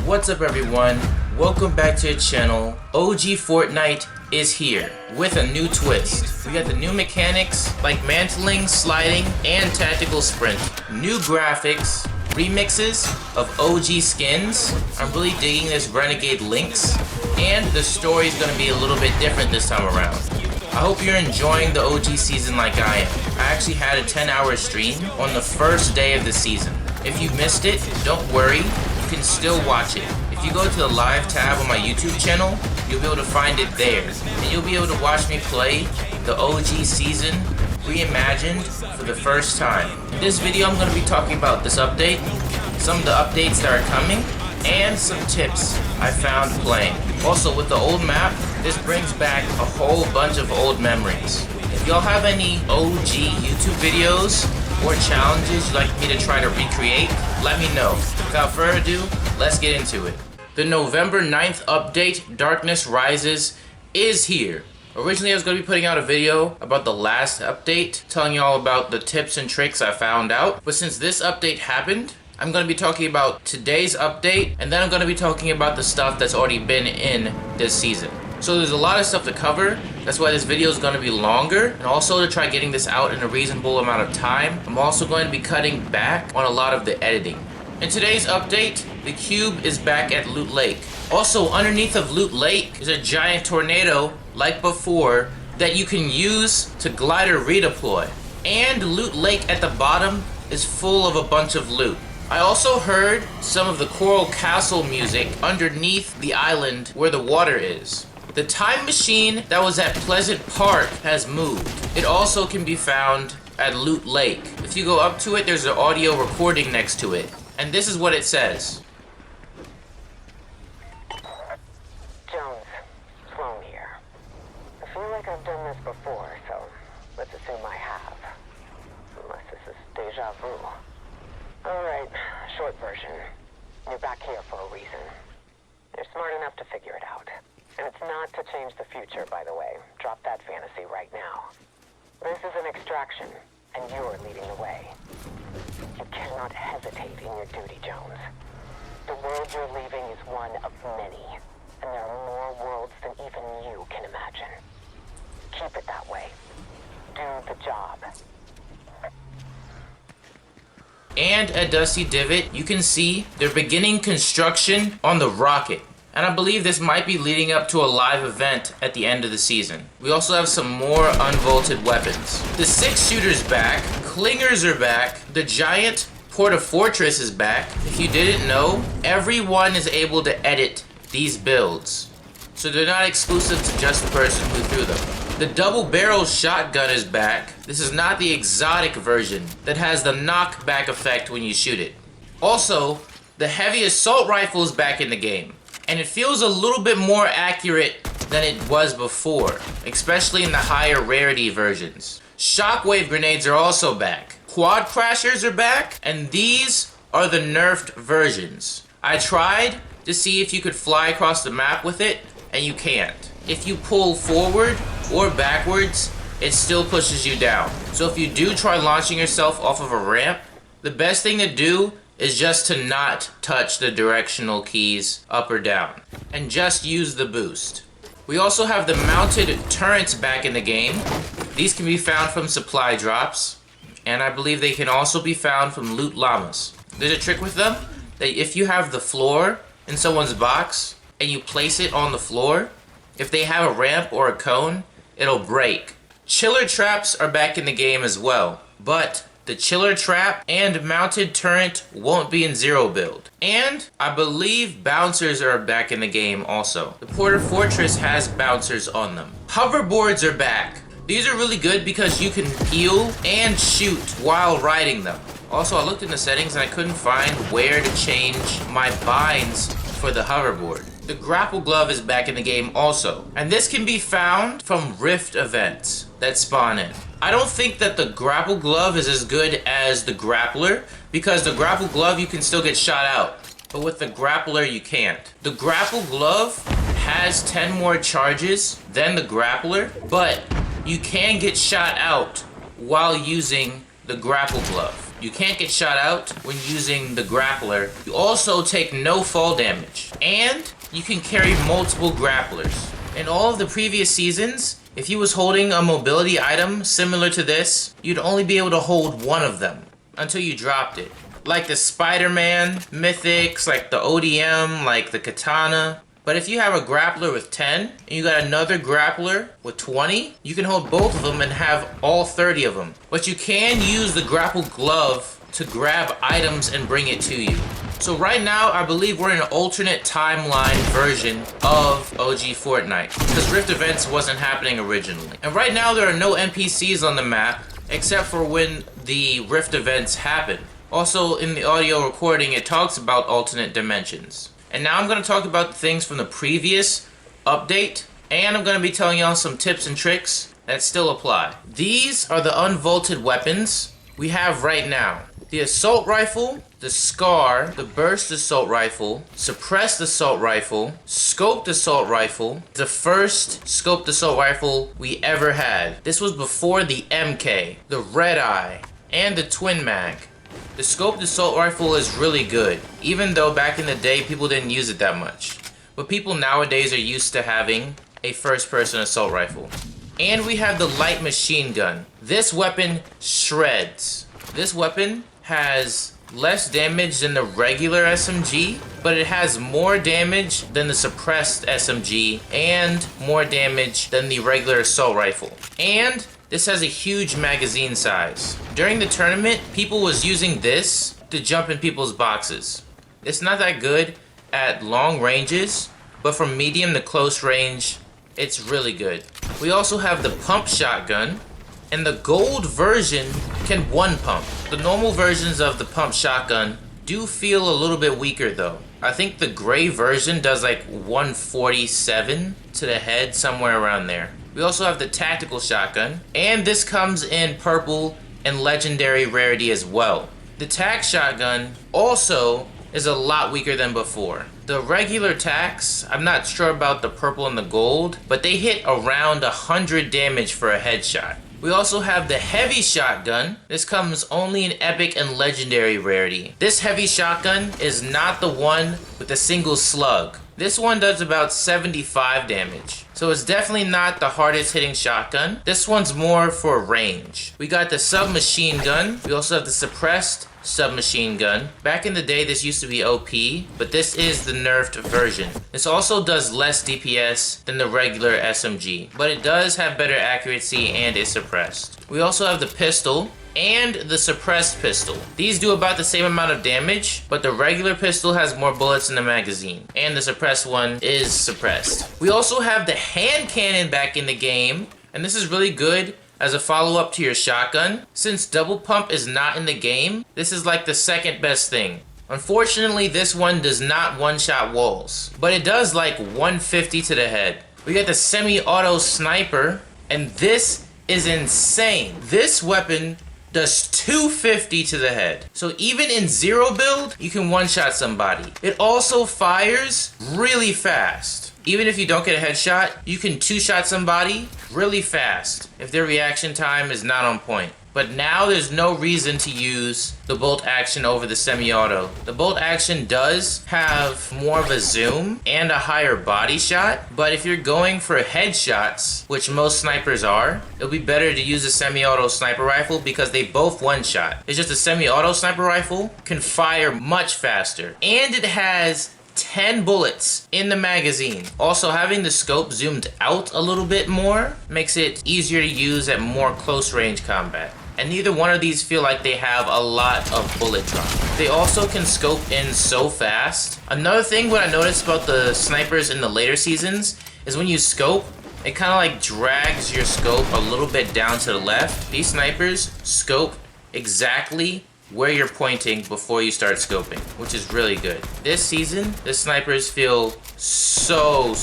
What's up everyone? Welcome back to the channel. OG Fortnite is here with a new twist. We got the new mechanics like mantling, sliding, and tactical sprint. New graphics, remixes of OG skins. I'm really digging this Renegade Lynx, and the story is going to be a little bit different this time around. I hope you're enjoying the OG season like I am. I actually had a 10-hour stream on the first day of the season. If you missed it, don't worry, you can still watch it. If you go to the live tab on my YouTube channel, you'll be able to find it there. And you'll be able to watch me play the OG season reimagined for the first time. In this video, I'm going to be talking about this update, some of the updates that are coming, and some tips I found playing. Also, with the old map, this brings back a whole bunch of old memories. If y'all have any OG YouTube videos or challenges you'd like me to try to recreate, let me know. Without further ado, let's get into it. The November 9th update, Darkness Rises, is here. Originally I was going to be putting out a video about the last update, telling y'all about the tips and tricks I found out. But since this update happened, I'm going to be talking about today's update, and then I'm going to be talking about the stuff that's already been in this season. So there's a lot of stuff to cover. That's why this video is going to be longer, and also to try getting this out in a reasonable amount of time, I'm also going to be cutting back on a lot of the editing. In today's update, the cube is back at Loot Lake. Also, underneath of Loot Lake is a giant tornado, like before, that you can use to glider redeploy. And Loot Lake at the bottom is full of a bunch of loot. I also heard some of the Coral Castle music underneath the island where the water is. The time machine that was at Pleasant Park has moved. It also can be found at Loot Lake. If you go up to it, there's an audio recording next to it. And this is what it says. Jones, Sloan here. I feel like I've done this before, so let's assume I have. Unless this is deja vu. Alright, short version. You're back here for a reason. You're smart enough to figure it out. And it's not to change the future, by the way. Drop that fantasy right now. This is an extraction, and you're leading the way. You cannot hesitate in your duty, Jones. The world you're leaving is one of many, and there are more worlds than even you can imagine. Keep it that way. Do the job. And at Dusty Divot, you can see they're beginning construction on the rocket. And I believe this might be leading up to a live event at the end of the season. We also have some more unvaulted weapons. The 6-shooter's back, clingers are back, the giant Porta-Fortress is back. If you didn't know, everyone is able to edit these builds. So they're not exclusive to just the person who threw them. The double-barrel shotgun is back. This is not the exotic version that has the knockback effect when you shoot it. Also, the heavy assault rifle is back in the game. And it feels a little bit more accurate than it was before, especially in the higher rarity versions. Shockwave grenades are also back. Quad crashers are back, and these are the nerfed versions. I tried to see if you could fly across the map with it, and you can't. If you pull forward or backwards, it still pushes you down. So if you do try launching yourself off of a ramp, the best thing to do is just to not touch the directional keys up or down, and just use the boost. We also have the mounted turrets back in the game. These can be found from supply drops, and I believe they can also be found from loot llamas. There's a trick with them, that if you have the floor in someone's box, and you place it on the floor, if they have a ramp or a cone, it'll break. Chiller traps are back in the game as well, but the chiller trap and mounted turret won't be in zero build. And I believe bouncers are back in the game also. The Porta-Fortress has bouncers on them. Hoverboards are back. These are really good because you can peel and shoot while riding them. Also, I looked in the settings and I couldn't find where to change my binds for the hoverboard. The grapple glove is back in the game also. And this can be found from Rift events that spawn in. I don't think that the grapple glove is as good as the grappler, because the grapple glove you can still get shot out, but with the grappler you can't. The grapple glove has 10 more charges than the grappler, but you can get shot out while using the grapple glove. You can't get shot out when using the grappler. You also take no fall damage. And you can carry multiple grapplers. In all of the previous seasons, if you was holding a mobility item similar to this, you'd only be able to hold one of them until you dropped it. Like the Spider-Man mythics, like the ODM, like the katana. But if you have a grappler with 10, and you got another grappler with 20, you can hold both of them and have all 30 of them. But you can use the grapple glove to grab items and bring it to you. So right now, I believe we're in an alternate timeline version of OG Fortnite, because Rift Events wasn't happening originally. And right now, there are no NPCs on the map, except for when the Rift Events happen. Also, in the audio recording, it talks about alternate dimensions. And now I'm going to talk about the things from the previous update, and I'm going to be telling y'all some tips and tricks that still apply. These are the unvaulted weapons we have right now. The assault rifle, the SCAR, the burst assault rifle, suppressed assault rifle, scoped assault rifle, the first scoped assault rifle we ever had. This was before the MK, the red eye, and the twin mag. The scoped assault rifle is really good, even though back in the day people didn't use it that much. But people nowadays are used to having a first-person assault rifle. And we have the light machine gun. This weapon shreds. This weapon has less damage than the regular SMG, but it has more damage than the suppressed SMG and more damage than the regular assault rifle. And this has a huge magazine size. During the tournament, people was using this to jump in people's boxes. It's not that good at long ranges, but from medium to close range, it's really good. We also have the pump shotgun, and the gold version can one pump. The normal versions of the pump shotgun do feel a little bit weaker though. I think the gray version does like 147 to the head, somewhere around there. We also have the tactical shotgun, and this comes in purple and legendary rarity as well. The tac shotgun also is a lot weaker than before. The regular tacs, I'm not sure about the purple and the gold, but they hit around 100 damage for a headshot. We also have the heavy shotgun. This comes only in epic and legendary rarity. This heavy shotgun is not the one with a single slug. This one does about 75 damage. So it's definitely not the hardest hitting shotgun. This one's more for range. We got the submachine gun. We also have the suppressed submachine gun. Back in the day, this used to be OP, but this is the nerfed version. This also does less DPS than the regular SMG, but it does have better accuracy and is suppressed. We also have the pistol and the suppressed pistol. These do about the same amount of damage, but the regular pistol has more bullets in the magazine, and the suppressed one is suppressed. We also have the hand cannon back in the game, and this is really good as a follow-up to your shotgun. Since double pump is not in the game, this is like the second best thing. Unfortunately, this one does not one-shot walls, but it does like 150 to the head. We got the semi-auto sniper, and this is insane. This weapon does 250 to the head. So even in zero build, you can one-shot somebody. It also fires really fast. Even if you don't get a headshot, you can two-shot somebody really fast if their reaction time is not on point. But now there's no reason to use the bolt action over the semi-auto. The bolt action does have more of a zoom and a higher body shot, but if you're going for headshots, which most snipers are, it'll be better to use a semi-auto sniper rifle because they both one-shot. It's just a semi-auto sniper rifle can fire much faster, and it has 10 bullets in the magazine. Also, having the scope zoomed out a little bit more makes it easier to use at more close range combat. And neither one of these feel like they have a lot of bullet drop. They also can scope in so fast. Another thing what I noticed about the snipers in the later seasons is when you scope, it kind of like drags your scope a little bit down to the left. These snipers scope exactly where you're pointing before you start scoping, which is really good. This season, the snipers feel so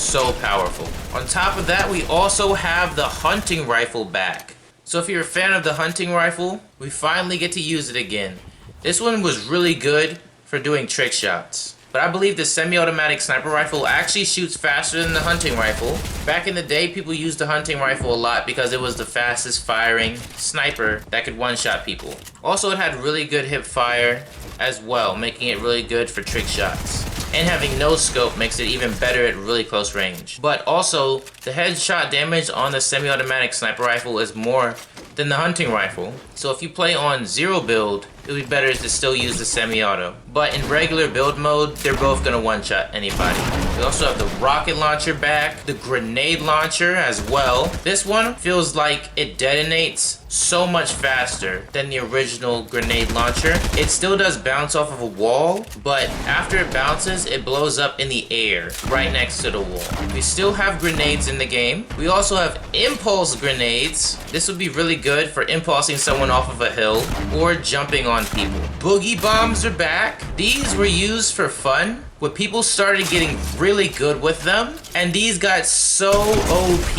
powerful. On top of that, we also have the hunting rifle back. So if you're a fan of the hunting rifle, we finally get to use it again. This one was really good for doing trick shots. but I believe the semi-automatic sniper rifle actually shoots faster than the hunting rifle. Back in the day, people used the hunting rifle a lot because it was the fastest firing sniper that could one-shot people. Also, it had really good hip fire as well, making it really good for trick shots. And having no scope makes it even better at really close range. But also, the headshot damage on the semi-automatic sniper rifle is more than the hunting rifle. So if you play on 0 build, it would be better to still use the semi-auto. But in regular build mode, they're both gonna one-shot anybody. We also have the rocket launcher back, the grenade launcher as well. This one feels like it detonates so much faster than the original grenade launcher. It still does bounce off of a wall, but after it bounces, it blows up in the air right next to the wall. We still have grenades in the game. We also have impulse grenades. This would be really good for impulsing someone off of a hill or jumping on people. Boogie bombs are back. These were used for fun when people started getting really good with them, and these got so OP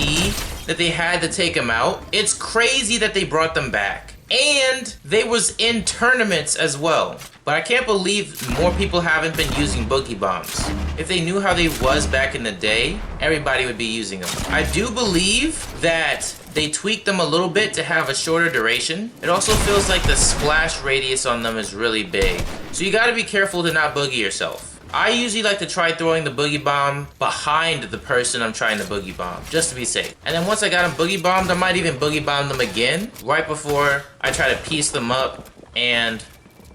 that they had to take them out. It's crazy that they brought them back. And they was in tournaments as well. But I can't believe more people haven't been using boogie bombs. If they knew how they was back in the day, everybody would be using them. I do believe that they tweaked them a little bit to have a shorter duration. It also feels like the splash radius on them is really big. So you gotta be careful to not boogie yourself. I usually like to try throwing the boogie bomb behind the person I'm trying to boogie bomb, just to be safe. And then once I got them boogie bombed, I might even boogie bomb them again, right before I try to piece them up and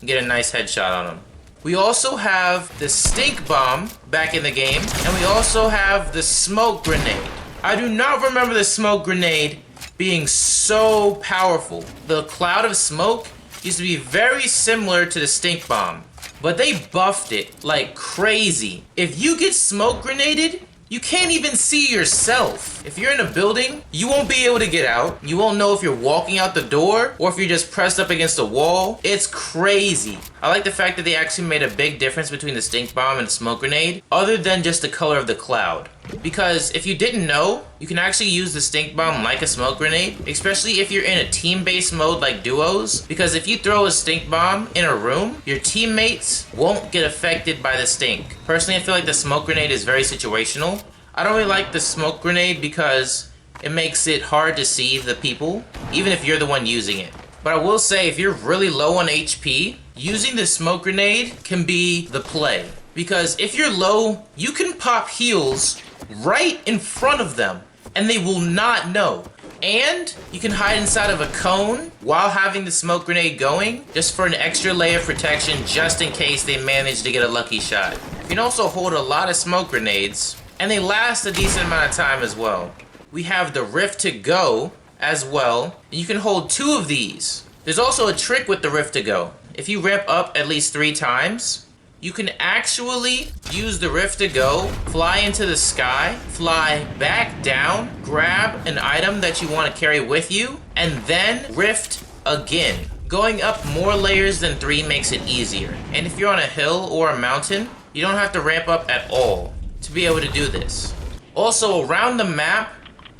get a nice headshot on them. We also have the stink bomb back in the game, and we also have the smoke grenade. I do not remember the smoke grenade being so powerful. The cloud of smoke used to be very similar to the stink bomb, but they buffed it like crazy. If you get smoke grenaded, you can't even see yourself. If you're in a building, you won't be able to get out. You won't know if you're walking out the door or if you're just pressed up against a wall. It's crazy. I like the fact that they actually made a big difference between the stink bomb and the smoke grenade, other than just the color of the cloud. Because if you didn't know, you can actually use the stink bomb like a smoke grenade, especially if you're in a team-based mode like duos. Because if you throw a stink bomb in a room, your teammates won't get affected by the stink. Personally, I feel like the smoke grenade is very situational. I don't really like the smoke grenade because it makes it hard to see the people, even if you're the one using it. But I will say, if you're really low on HP, using the smoke grenade can be the play. Because if you're low, you can pop heals right in front of them, and they will not know. And you can hide inside of a cone while having the smoke grenade going, just for an extra layer of protection, just in case they manage to get a lucky shot. You can also hold a lot of smoke grenades, and they last a decent amount of time as well. We have the Rift to Go as well, and you can hold 2 of these. There's also a trick with the Rift to Go. If you ramp up at least 3 times, you can actually use the Rift to Go, fly into the sky, fly back down, grab an item that you want to carry with you, and then Rift again. Going up more layers than 3 makes it easier. And if you're on a hill or a mountain, you don't have to ramp up at all to be able to do this. Also, around the map,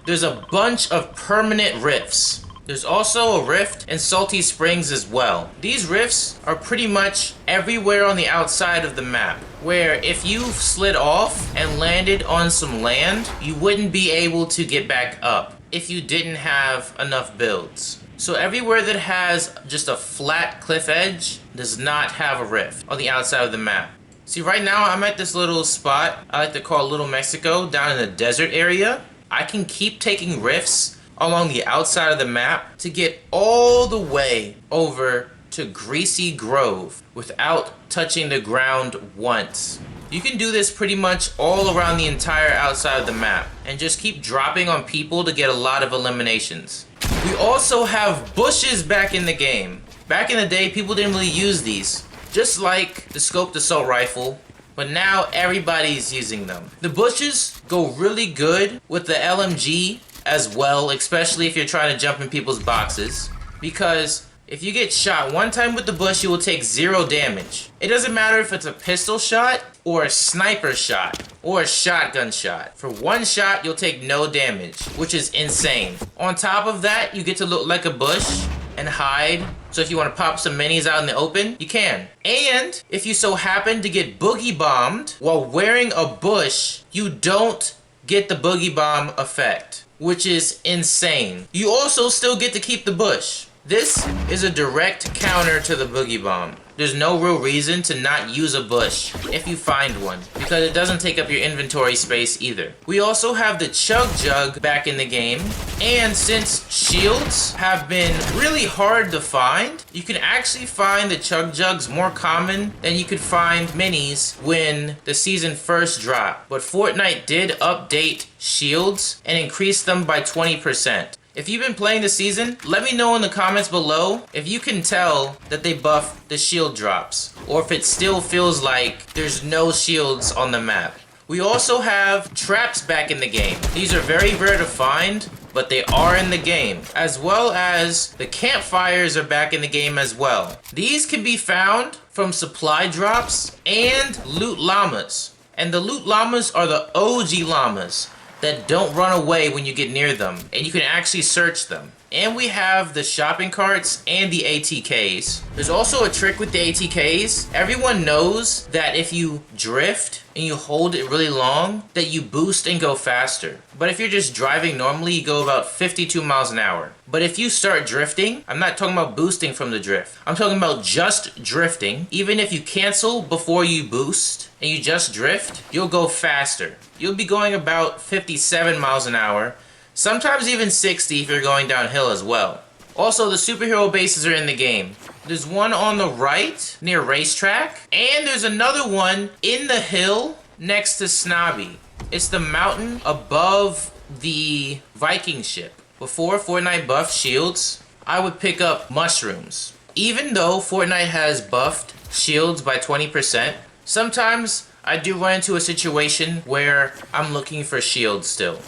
there's a bunch of permanent rifts. There's also a rift in Salty Springs as well. These rifts are pretty much everywhere on the outside of the map, where if you slid off and landed on some land, you wouldn't be able to get back up if you didn't have enough builds. So everywhere that has just a flat cliff edge does not have a rift on the outside of the map. See, right now I'm at this little spot I like to call Little Mexico, down in the desert area. I can keep taking rifts along the outside of the map to get all the way over to Greasy Grove without touching the ground once. You can do this pretty much all around the entire outside of the map and just keep dropping on people to get a lot of eliminations. We also have bushes back in the game. Back in the day, people didn't really use these, just like the scoped assault rifle, but now everybody's using them. The bushes go really good with the LMG as well, especially if you're trying to jump in people's boxes, because if you get shot one time with the bush, you will take 0 damage. It doesn't matter if it's a pistol shot or a sniper shot or a shotgun shot. For 1 shot, you'll take no damage, which is insane. On top of that, you get to look like a bush and hide So if you want to pop some minis out in the open, you can. And if you so happen to get boogie bombed while wearing a bush, you don't get the boogie bomb effect, which is insane. You also still get to keep the bush. This is a direct counter to the boogie bomb. There's no real reason to not use a bush if you find one, because it doesn't take up your inventory space either. We also have the Chug Jug back in the game, and since shields have been really hard to find, you can actually find the Chug Jugs more common than you could find minis when the season first dropped. But Fortnite did update shields and increase them by 20%. If you've been playing the season, let me know in the comments below if you can tell that they buffed the shield drops, or if it still feels like there's no shields on the map. We also have traps back in the game. These are very rare to find, but they are in the game. As well as the campfires are back in the game as well. These can be found from supply drops and loot llamas. And the loot llamas are the OG llamas that don't run away when you get near them, and you can actually search them. And we have the shopping carts and the ATKs. There's also a trick with the ATKs. Everyone knows that if you drift and you hold it really long, that you boost and go faster. But if you're just driving normally, you go about 52 miles an hour. But if you start drifting, I'm not talking about boosting from the drift. I'm talking about just drifting. Even if you cancel before you boost and you just drift, you'll go faster. You'll be going about 57 miles an hour. Sometimes even 60 if you're going downhill as well. Also, the superhero bases are in the game. There's one on the right near Racetrack, and there's another one in the hill next to Snobby. It's the mountain above the Viking ship. Before Fortnite buffed shields, I would pick up mushrooms. Even though Fortnite has buffed shields by 20%, sometimes I do run into a situation where I'm looking for shields still.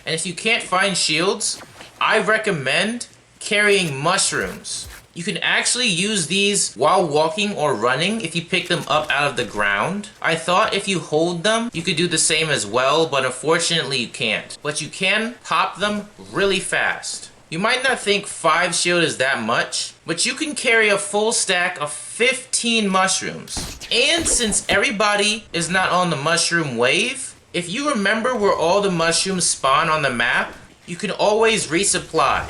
And if you can't find shields, I recommend carrying mushrooms. You can actually use these while walking or running if you pick them up out of the ground. I thought if you hold them, you could do the same as well, but unfortunately you can't. But you can pop them really fast. You might not think 5 shield is that much, but you can carry a full stack of 15 mushrooms. And since everybody is not on the mushroom wave, if you remember where all the mushrooms spawn on the map, you can always resupply.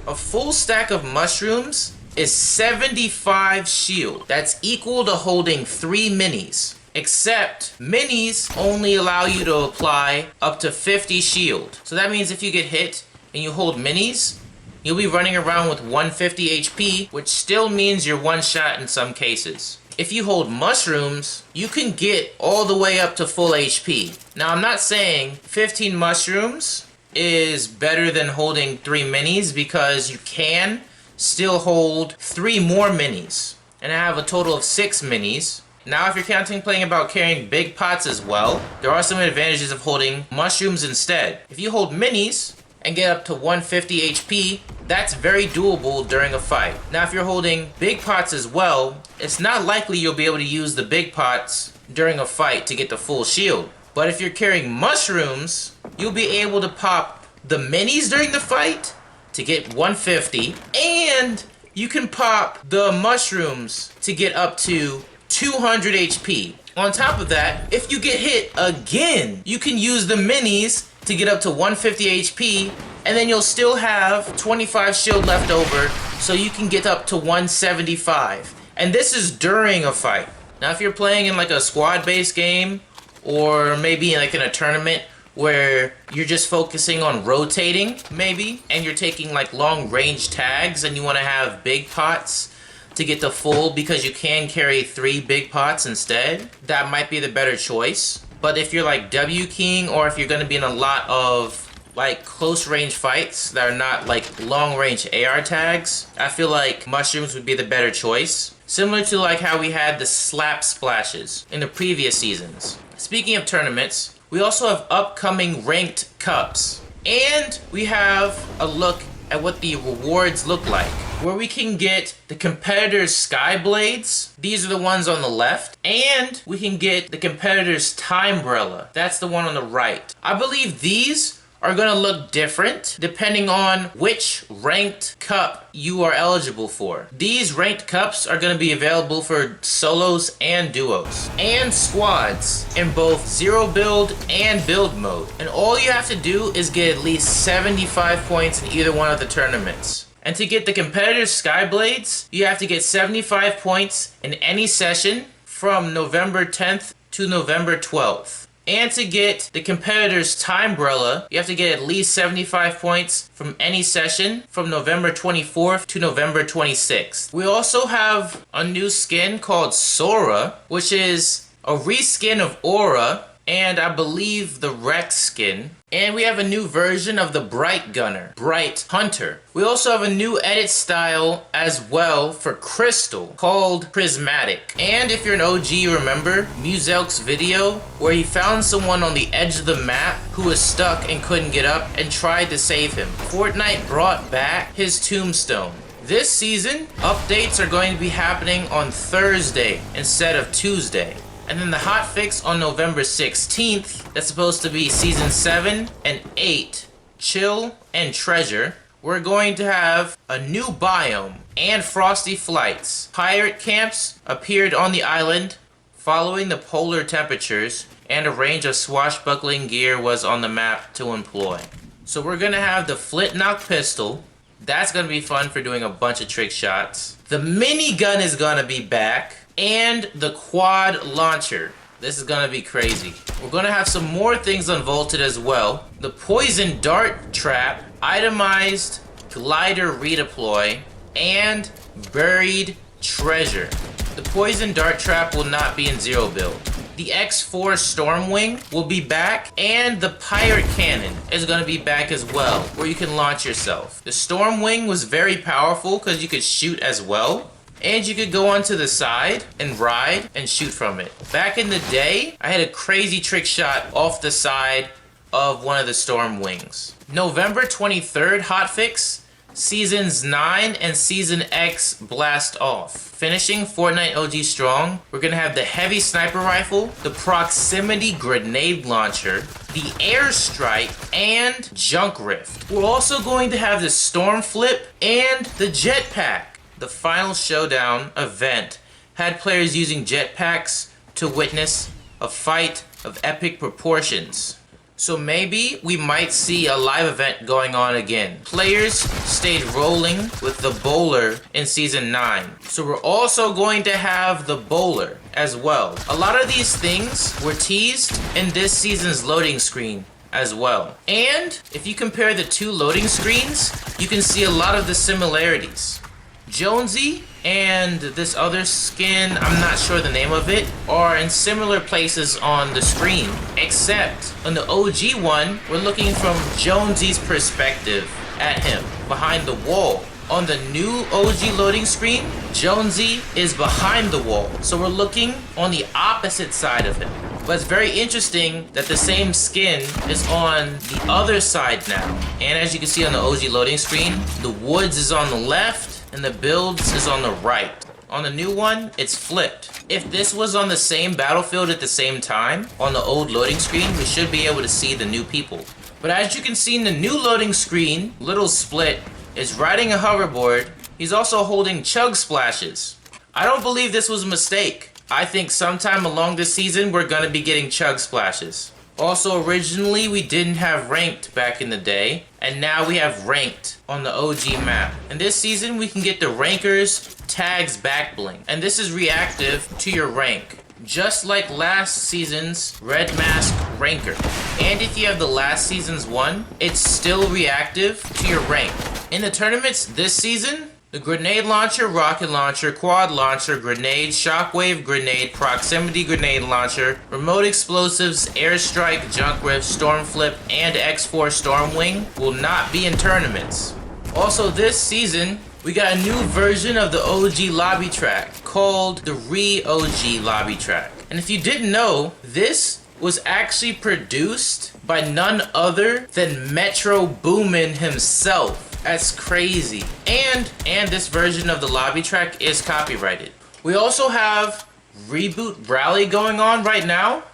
A full stack of mushrooms is 75 shield. That's equal to holding 3 minis. Except minis only allow you to apply up to 50 shield. So that means if you get hit and you hold minis, you'll be running around with 150 HP, which still means you're one shot in some cases. If you hold mushrooms, you can get all the way up to full HP. Now, I'm not saying 15 mushrooms is better than holding 3 minis, because you can still hold 3 more minis and have a total of 6 minis. Now, if you're contemplating about carrying big pots as well, there are some advantages of holding mushrooms instead. If you hold minis and get up to 150 HP, that's very doable during a fight. Now, if you're holding big pots as well, it's not likely you'll be able to use the big pots during a fight to get the full shield. But if you're carrying mushrooms, you'll be able to pop the minis during the fight to get 150, and you can pop the mushrooms to get up to 200 HP. On top of that, if you get hit again, you can use the minis to get up to 150 HP, and then you'll still have 25 shield left over, so you can get up to 175. And this is during a fight. Now, if you're playing in like a squad-based game, or maybe like in a tournament where you're just focusing on rotating, maybe, and you're taking like long-range tags, and you want to have big pots to get the full, because you can carry 3 big pots instead, that might be the better choice. But if you're like W King, or if you're going to be in a lot of like close range fights that are not like long range AR tags, I feel like mushrooms would be the better choice. Similar to like how we had the slap splashes in the previous seasons. Speaking of tournaments, we also have upcoming ranked cups. And we have a look at what the rewards look like, where we can get the competitors' sky blades. These are the ones on the left. And we can get the competitors' time umbrella. That's the one on the right. I believe these are going to look different depending on which ranked cup you are eligible for. These ranked cups are going to be available for solos and duos and squads in both zero build and build mode. And all you have to do is get at least 75 points in either one of the tournaments. And to get the competitive Skyblades, you have to get 75 points in any session from November 10th to November 12th. And to get the competitor's Timebrella, you have to get at least 75 points from any session from November 24th to November 26th. We also have a new skin called Sora, which is a reskin of Aura, and I believe the Rex skin. And we have a new version of the Bright Gunner, Bright Hunter. We also have a new edit style as well for Crystal called Prismatic. And if you're an OG, you remember Muzelk's video where he found someone on the edge of the map who was stuck and couldn't get up and tried to save him. Fortnite brought back his tombstone. This season, updates are going to be happening on Thursday instead of Tuesday. And then the hotfix on November 16th, that's supposed to be Season 7 and 8, Chill and Treasure. We're going to have a new biome and frosty flights. Pirate camps appeared on the island following the polar temperatures, and a range of swashbuckling gear was on the map to employ. So we're going to have the Flintlock pistol. That's going to be fun for doing a bunch of trick shots. The minigun is going to be back. And the quad launcher. This is gonna be crazy. We're gonna have some more things unvaulted as well. The poison dart trap, itemized glider redeploy, and buried treasure. The poison dart trap will not be in zero build. The X4 Stormwing will be back, and the pirate cannon is going to be back as well, where you can launch yourself. The Stormwing was very powerful because you could shoot as well. And you could go onto the side and ride and shoot from it. Back in the day, I had a crazy trick shot off the side of one of the Storm Wings. November 23rd hotfix, Seasons 9 and Season X blast off. Finishing Fortnite OG Strong, we're going to have the heavy sniper rifle, the proximity grenade launcher, the airstrike, and junk rift. We're also going to have the storm flip and the jetpack. The final showdown event had players using jetpacks to witness a fight of epic proportions. So maybe we might see a live event going on again. Players stayed rolling with the bowler in Season 9. So we're also going to have the bowler as well. A lot of these things were teased in this season's loading screen as well. And if you compare the two loading screens, you can see a lot of the similarities. Jonesy and this other skin, I'm not sure the name of it, are in similar places on the screen. Except on the OG one, we're looking from Jonesy's perspective at him, behind the wall. On the new OG loading screen, Jonesy is behind the wall. So we're looking on the opposite side of him. But it's very interesting that the same skin is on the other side now. And as you can see on the OG loading screen, the woods is on the left, and the builds is on the right. On the new one, it's flipped. If this was on the same battlefield at the same time, on the old loading screen, we should be able to see the new people. But as you can see in the new loading screen, Little Split is riding a hoverboard. He's also holding chug splashes. I don't believe this was a mistake. I think sometime along this season, we're gonna be getting chug splashes. Also, originally, we didn't have ranked back in the day, and now we have ranked on the OG map. And this season, we can get the Rankers Tags back bling. And this is reactive to your rank, just like last season's Red Mask Ranker. And if you have the last season's one, it's still reactive to your rank. In the tournaments this season, the grenade launcher, rocket launcher, quad launcher, grenade, shockwave grenade, proximity grenade launcher, remote explosives, airstrike, junk rift, storm flip, and X4 Stormwing will not be in tournaments. Also this season, we got a new version of the OG lobby track called the Re-OG lobby track. And if you didn't know, this was actually produced by none other than Metro Boomin himself. That's crazy. And this version of the lobby track is copyrighted. We also have Reboot Rally going on right now,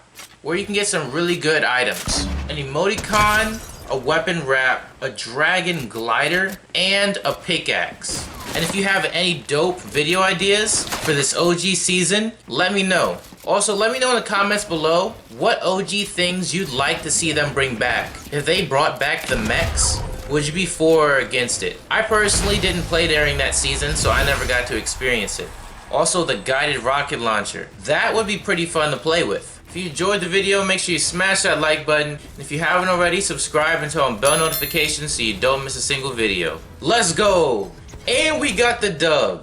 where you can get some really good items. An emoticon a weapon wrap, a dragon glider, and a pickaxe. And if you have any dope video ideas for this OG season, let me know. Also, let me know in the comments below what OG things you'd like to see them bring back. If they brought back the mechs, would you be for or against it? I personally didn't play during that season, so I never got to experience it. Also, the guided rocket launcher. That would be pretty fun to play with. If you enjoyed the video, make sure you smash that like button. And if you haven't already, subscribe and turn on bell notifications so you don't miss a single video. Let's go! And we got the dub.